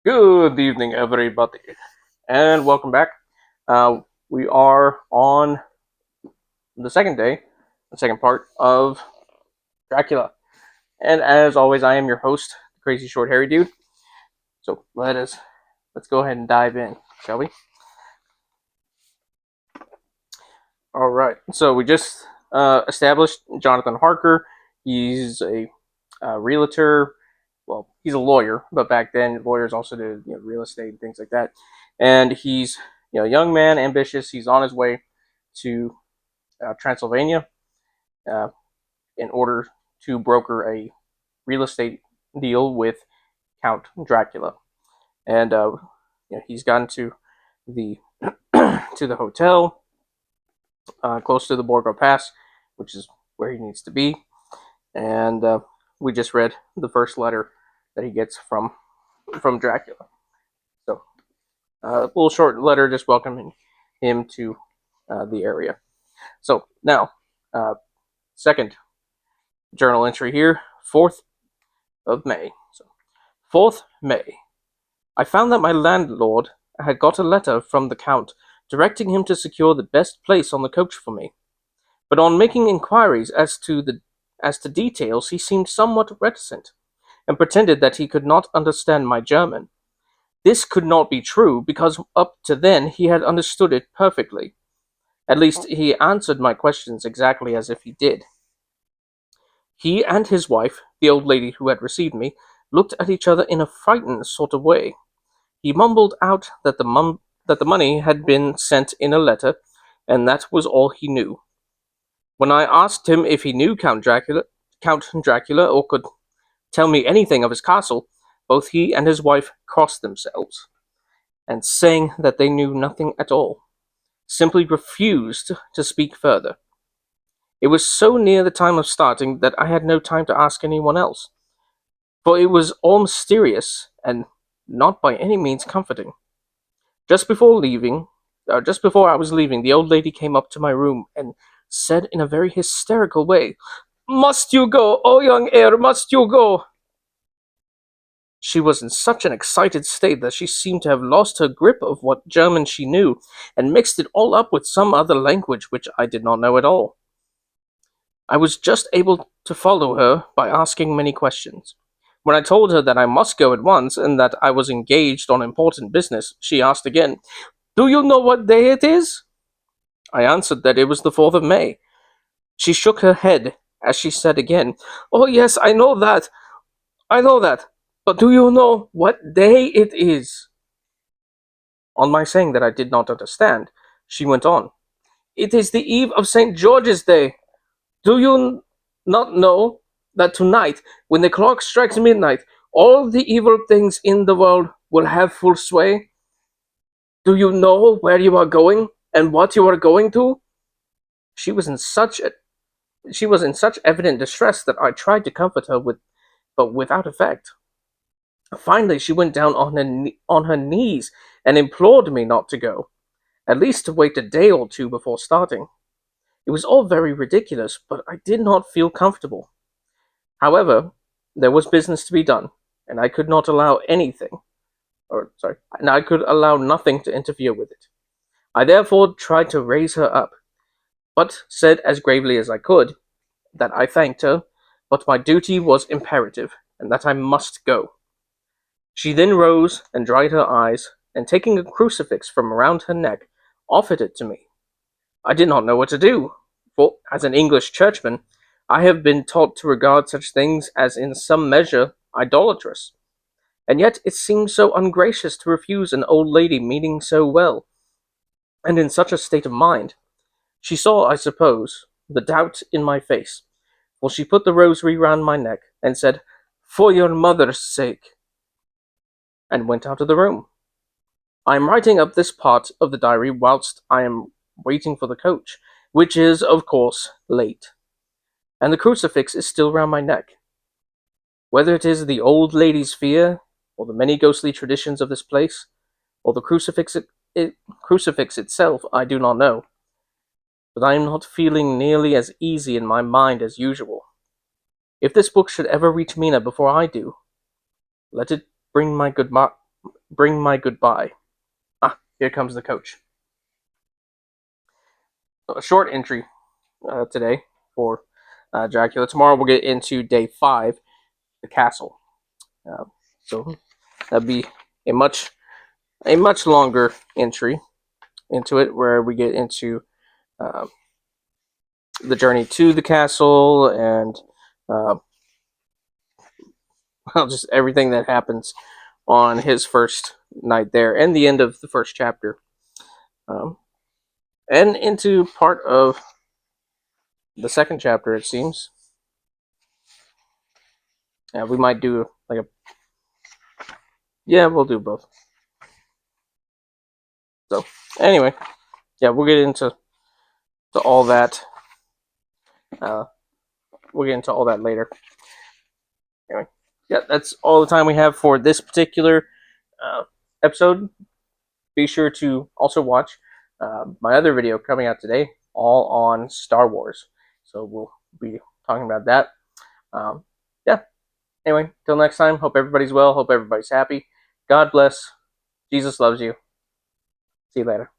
Good evening, everybody, and welcome back. We are on the second day, the second part of Dracula, and as always, I am your host, the crazy short hairy dude. So let's go ahead and dive in, shall we? All right. So we just established Jonathan Harker. He's a realtor. Well, he's a lawyer, but back then lawyers also did real estate and things like that. And he's a young man, ambitious. He's on his way to Transylvania uh, in order to broker a real estate deal with Count Dracula. And he's gotten to the to the hotel close to the Borgo Pass, which is where he needs to be. And we just read the first letter that he gets from Dracula. So a little short letter just welcoming him to the area. So now, second journal entry here, 4th of May. So 4th May. I found that my landlord had got a letter from the Count directing him to secure the best place on the coach for me. But on making inquiries as to details, he seemed somewhat reticent, and pretended that he could not understand my German. This could not be true, because up to then he had understood it perfectly. At least he answered my questions exactly as if he did. He and his wife, the old lady who had received me, looked at each other in a frightened sort of way. He mumbled out that the money had been sent in a letter, and that was all he knew. When I asked him if he knew Count Dracula, or could tell me anything of his castle, both he and his wife crossed themselves, and saying that they knew nothing at all, simply refused to speak further. It was so near the time of starting that I had no time to ask anyone else, for it was all mysterious and not by any means comforting. Just before leaving, just before I was leaving, the old lady came up to my room and said in a very hysterical way, "Must you go? Oh, young heir, must you go?" She was in such an excited state that she seemed to have lost her grip of what German she knew, and mixed it all up with some other language which I did not know at all. I was just able to follow her by asking many questions. When I told her that I must go at once, and that I was engaged on important business, she asked again, "Do you know what day it is?" I answered that it was the 4th of May. She shook her head as she said again, "Oh yes, I know that, but do you know what day it is?" On my saying that I did not understand, she went on, "It is the eve of St. George's Day. Do you not know that tonight, when the clock strikes midnight, all the evil things in the world will have full sway? Do you know where you are going and what you are going to?" She was in such evident distress that I tried to comfort her but without effect. Finally, she went down on her knees and implored me not to go, at least to wait a day or two before starting. It was all very ridiculous, but I did not feel comfortable. However, there was business to be done, and I could not allow and I could allow nothing to interfere with it. I therefore tried to raise her up, but said as gravely as I could that I thanked her, but my duty was imperative, and that I must go. She then rose and dried her eyes, and taking a crucifix from around her neck, offered it to me. I did not know what to do, for as an English churchman, I have been taught to regard such things as in some measure idolatrous, and yet it seemed so ungracious to refuse an old lady meaning so well, and in such a state of mind. She saw, I suppose, the doubt in my face, for she put the rosary round my neck, and said, "For your mother's sake," and went out of the room. I am writing up this part of the diary whilst I am waiting for the coach, which is, of course, late, and the crucifix is still round my neck. Whether it is the old lady's fear, or the many ghostly traditions of this place, or the crucifix itself, I do not know, but I am not feeling nearly as easy in my mind as usual. If this book should ever reach Mina before I do, let it bring bring my goodbye. Ah, here comes the coach. A short entry today for Dracula. Tomorrow we'll get into day 5, the castle. Uh, so that'd be a much longer entry into it, where we get into uh, the journey to the castle and uh, well, just everything that happens on his first night there, and the end of the first chapter, um, and into part of the second chapter. It seems. Yeah, we might do like a. Yeah, we'll do both. So anyway, yeah, we'll get into all that. Uh, we'll get into all that later. Anyway, yeah, that's all the time we have for this particular episode. Be sure to also watch my other video coming out today, all on Star Wars. So we'll be talking about that. Yeah. Anyway, till next time. Hope everybody's well. Hope everybody's happy. God bless. Jesus loves you. See you later.